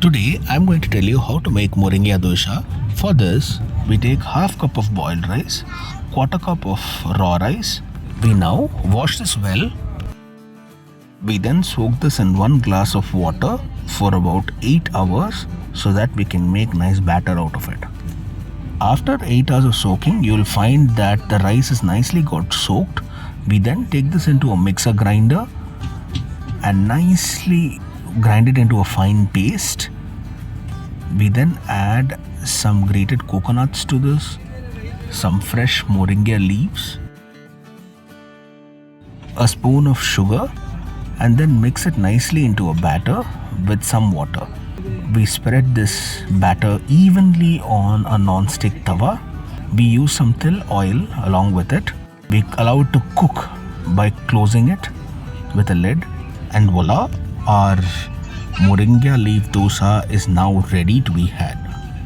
Today I'm going to tell you how to make Murungai Dosa. For this, we take half cup of boiled rice, quarter cup of raw rice. We now wash this well. We then soak this in 1 glass of water for about 8 hours so that we can make nice batter out of it. After 8 hours of soaking, you will find that the rice is nicely got soaked. We then take this into a mixer grinder and nicely grind it into a fine paste. We then add some grated coconuts to this, some fresh moringa leaves, a spoon of sugar, and then mix it nicely into a batter with some water. We spread this batter evenly on a non-stick tawa. We use some til oil along with it. We allow it to cook by closing it with a lid, and voila, our moringa leaf dosa is now ready to be had.